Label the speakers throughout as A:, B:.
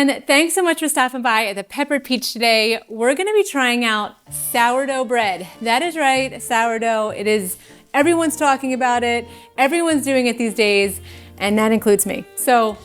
A: everyone. Thanks so much for stopping by at the Peppered Peach today. We're gonna be trying out sourdough bread. That is right, sourdough. It is, everyone's talking about it. Everyone's doing it these days, and that includes me. So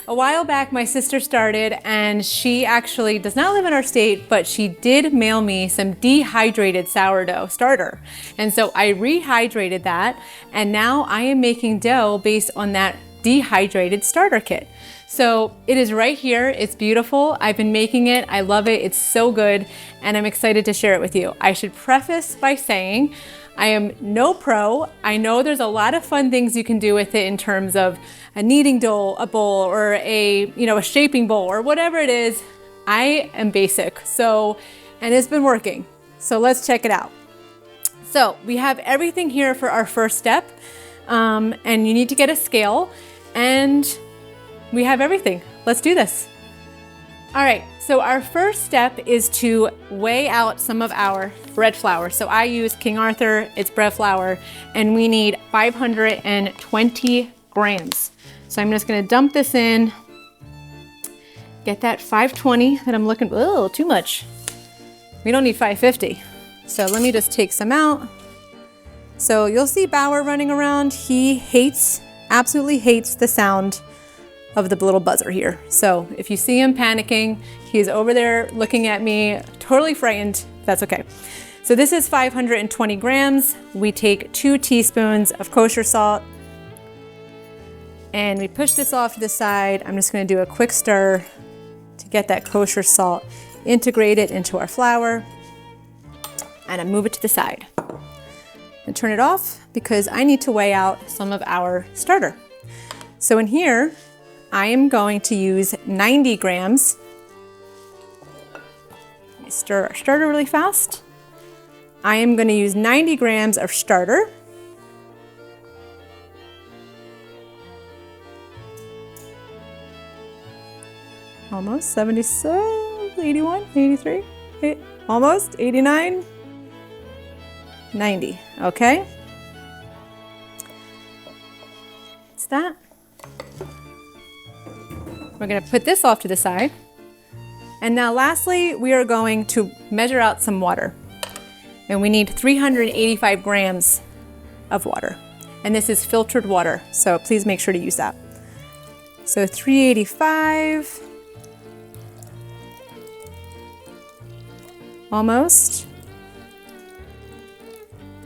A: a while back, my sister started, and she actually does not live in our state, but she did mail me some dehydrated sourdough starter. And so I rehydrated that, and now I am making dough based on that dehydrated starter kit. So it is right here. It's beautiful. I've been making it. I love it. It's so good, and I'm excited to share it with you. I should preface by saying I am no pro. I know there's a lot of fun things you can do with it in terms of a kneading bowl, or a shaping bowl or whatever it is. I am basic. So, and it's been working. So let's check it out. So we have everything here for our first step. And you need to get a scale, and we have everything. Let's do this. All right, so our first step is to weigh out some of our bread flour. So I use King Arthur, it's bread flour, and we need 520 grams. So I'm just gonna dump this in, get that 520 that I'm looking, oh, too much. We don't need 550. So let me just take some out. So you'll see Bauer running around. He absolutely hates the sound of the little buzzer here. So if you see him panicking, he's over there looking at me, totally frightened. That's okay. So this is 520 grams. We take 2 teaspoons of kosher salt, and we push this off to the side. I'm just gonna do a quick stir to get that kosher salt integrated into our flour, and I move it to the side. And turn it off because I need to weigh out some of our starter. So in here, I am going to use 90 grams. Let me stir our starter really fast. I am going to use 90 grams of starter. Almost 77, 81, 83, almost 89, 90, okay? It's that. We're gonna put this off to the side. And now lastly, we are going to measure out some water. And we need 385 grams of water. And this is filtered water, so please make sure to use that. So 385, almost.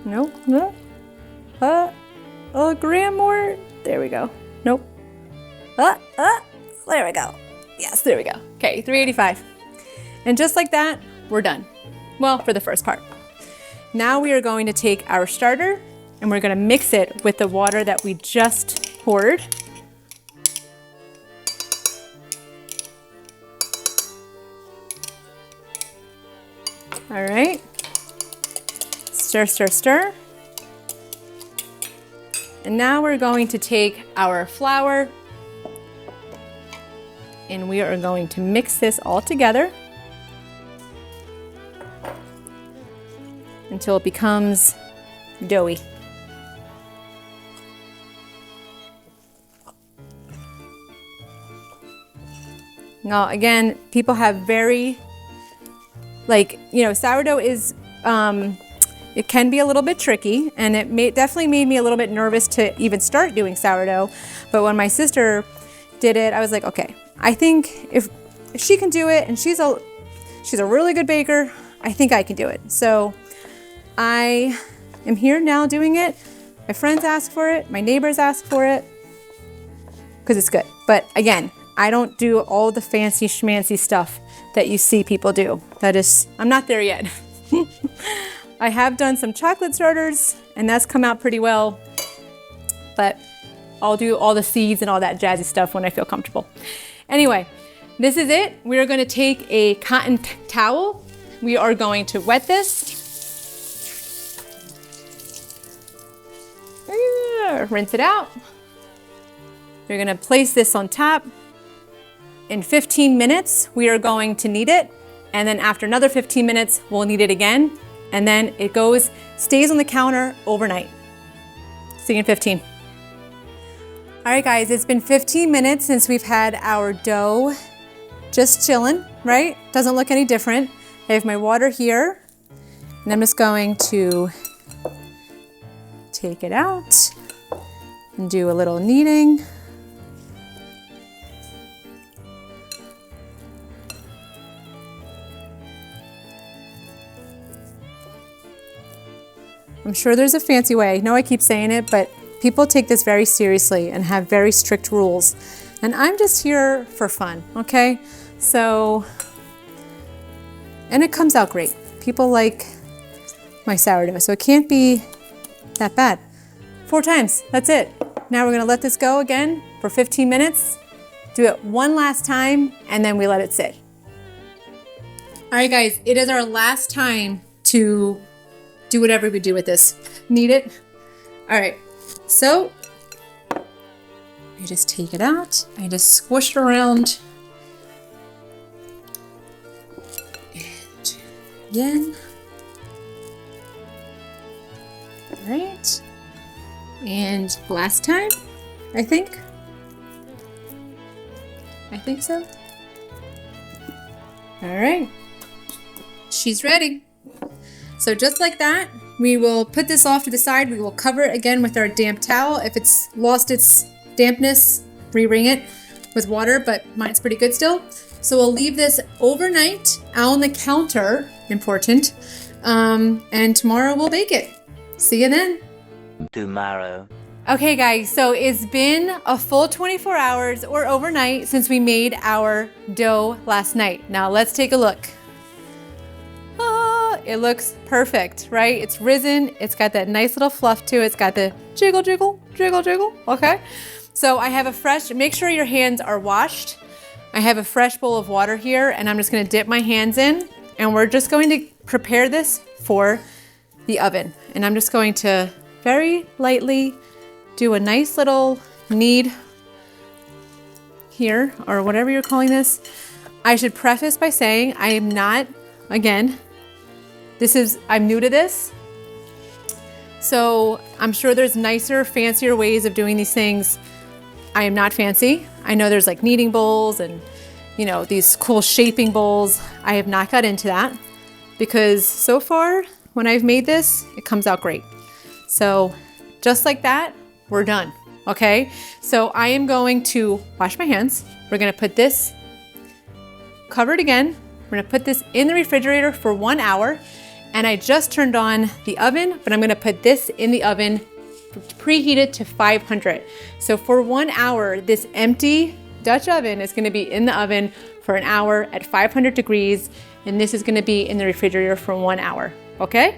A: Nope, no. A gram more, there we go. Nope. There we go. Yes, there we go. Okay, 385. And just like that, we're done. Well, for the first part. Now we are going to take our starter and we're gonna mix it with the water that we just poured. All right. Stir, stir, stir. And now we're going to take our flour and we are going to mix this all together until it becomes doughy. Now again, people have very, sourdough is, it can be a little bit tricky, and it definitely made me a little bit nervous to even start doing sourdough. But when my sister did it, I was like, okay, I think if she can do it, and she's a really good baker, I think I can do it. So I am here now doing it. My friends ask for it, my neighbors ask for it, because it's good. But again, I don't do all the fancy schmancy stuff that you see people do. I'm not there yet. I have done some chocolate starters, and that's come out pretty well, but I'll do all the seeds and all that jazzy stuff when I feel comfortable. Anyway, this is it. We are going to take a cotton towel. We are going to wet this. Rinse it out. We're going to place this on top. In 15 minutes, we are going to knead it. And then after another 15 minutes, we'll knead it again. And then it stays on the counter overnight. See you in 15. All right, guys, it's been 15 minutes since we've had our dough just chilling, right? Doesn't look any different. I have my water here, and I'm just going to take it out and do a little kneading. I'm sure there's a fancy way. I know I keep saying it, but people take this very seriously and have very strict rules. And I'm just here for fun, okay? So, and it comes out great. People like my sourdough, so it can't be that bad. 4 times, that's it. Now we're gonna let this go again for 15 minutes. Do it one last time, and then we let it sit. All right, guys, it is our last time to do whatever we do with this. Knead it. All right, so I just take it out. I just squish it around. And again. All right. And last time, I think. I think so. All right. She's ready. So just like that, we will put this off to the side. We will cover it again with our damp towel. If it's lost its dampness, re-wring it with water, but mine's pretty good still. So we'll leave this overnight out on the counter, important, and tomorrow we'll bake it. See you then.
B: Tomorrow.
A: Okay guys, so it's been a full 24 hours or overnight since we made our dough last night. Now let's take a look. It looks perfect, right? It's risen, it's got that nice little fluff to it. It's got the jiggle, jiggle, jiggle, jiggle, okay? So I have a fresh, make sure your hands are washed. I have a fresh bowl of water here, and I'm just gonna dip my hands in, and we're just going to prepare this for the oven. And I'm just going to very lightly do a nice little knead here, or whatever you're calling this. I should preface by saying I am not, again, I'm new to this, so I'm sure there's nicer, fancier ways of doing these things. I am not fancy. I know there's like kneading bowls and, you know, these cool shaping bowls. I have not got into that because so far when I've made this, it comes out great. So just like that, we're done, okay? So I am going to wash my hands. We're gonna put this covered again. We're gonna put this in the refrigerator for 1 hour. And I just turned on the oven, but I'm gonna put this in the oven, preheated to 500. So for 1 hour, this empty Dutch oven is gonna be in the oven for an hour at 500 degrees, and this is gonna be in the refrigerator for 1 hour, okay?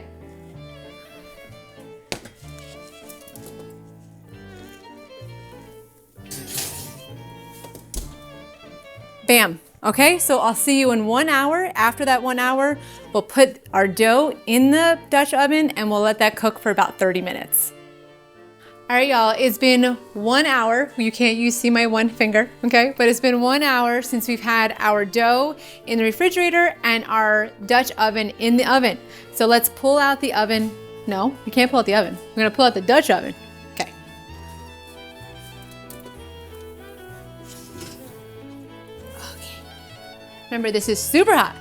A: Bam. Okay, so I'll see you in 1 hour. After that 1 hour, we'll put our dough in the Dutch oven and we'll let that cook for about 30 minutes. All right, y'all, it's been 1 hour. You can't see my one finger, okay? But it's been 1 hour since we've had our dough in the refrigerator and our Dutch oven in the oven. So let's pull out the oven. No, you can't pull out the oven. We're gonna pull out the Dutch oven. Okay. Remember, this is super hot.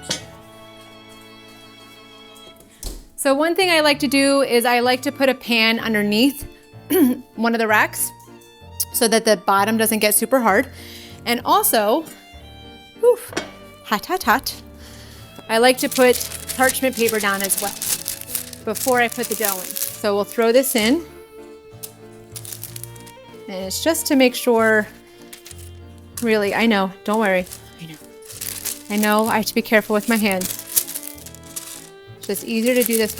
A: So one thing I like to do is I like to put a pan underneath one of the racks so that the bottom doesn't get super hard. And also, oof, hot, hot, hot. I like to put parchment paper down as well before I put the dough in. So we'll throw this in. And it's just to make sure, really, I know, don't worry. I know I have to be careful with my hands. It's just easier to do this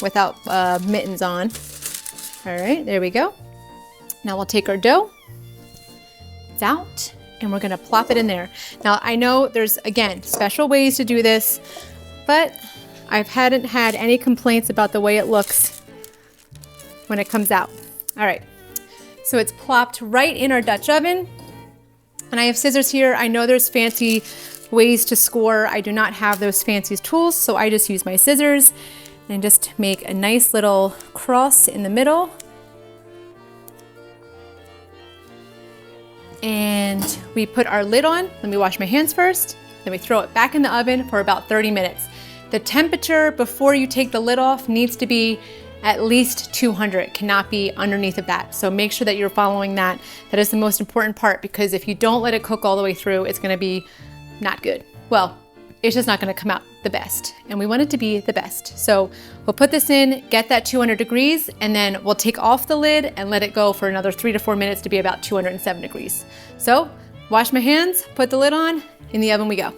A: without mittens on. All right, there we go. Now we'll take our dough. It's out, and we're gonna plop it in there. Now I know there's, again, special ways to do this, but I hadn't had any complaints about the way it looks when it comes out. All right, so it's plopped right in our Dutch oven. And I have scissors here. I know there's fancy ways to score. I do not have those fancy tools, so I just use my scissors and just make a nice little cross in the middle. and we put our lid on. Let me wash my hands first. Then we throw it back in the oven for about 30 minutes. The temperature before you take the lid off needs to be at least 200. It cannot be underneath of that. So make sure that you're following that. That is the most important part, because if you don't let it cook all the way through, it's gonna be not good. Well, it's just not gonna come out the best. And we want it to be the best. So we'll put this in, get that 200 degrees, and then we'll take off the lid and let it go for another 3 to 4 minutes to be about 207 degrees. So wash my hands, put the lid on, in the oven we go.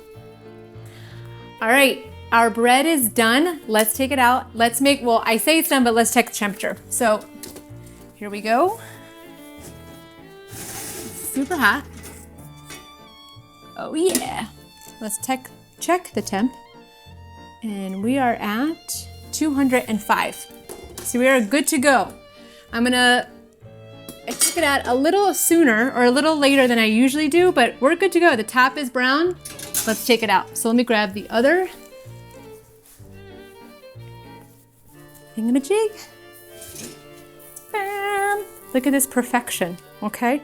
A: All right. Our bread is done. Let's take it out. Let's make, well, I say it's done, but let's check the temperature. So here we go. Super hot. Oh yeah. Let's check the temp. And we are at 205. So we are good to go. I took it out a little sooner or a little later than I usually do, but we're good to go. The top is brown. Let's take it out. So let me grab the other thingamajig. Bam! Look at this perfection, okay?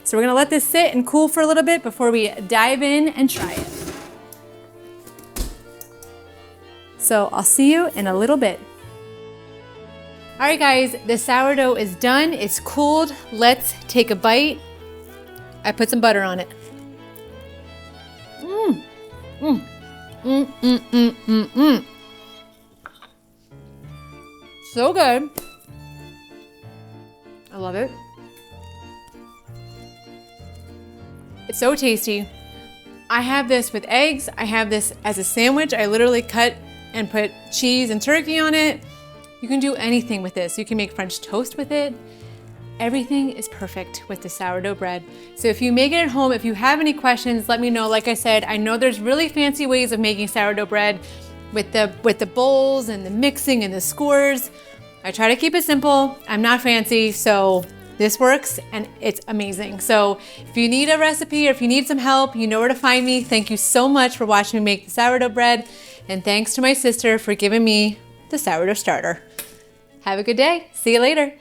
A: So we're gonna let this sit and cool for a little bit before we dive in and try it. So I'll see you in a little bit. All right guys, the sourdough is done, it's cooled. Let's take a bite. I put some butter on it. So good. I love it. It's so tasty. I have this with eggs. I have this as a sandwich. I literally cut and put cheese and turkey on it. You can do anything with this. You can make French toast with it. Everything is perfect with the sourdough bread. So if you make it at home, if you have any questions, let me know. Like I said, I know there's really fancy ways of making sourdough bread with the bowls and the mixing and the skewers. I try to keep it simple. I'm not fancy, so this works and it's amazing. So if you need a recipe or if you need some help, you know where to find me. Thank you so much for watching me make the sourdough bread. And thanks to my sister for giving me the sourdough starter. Have a good day. See you later.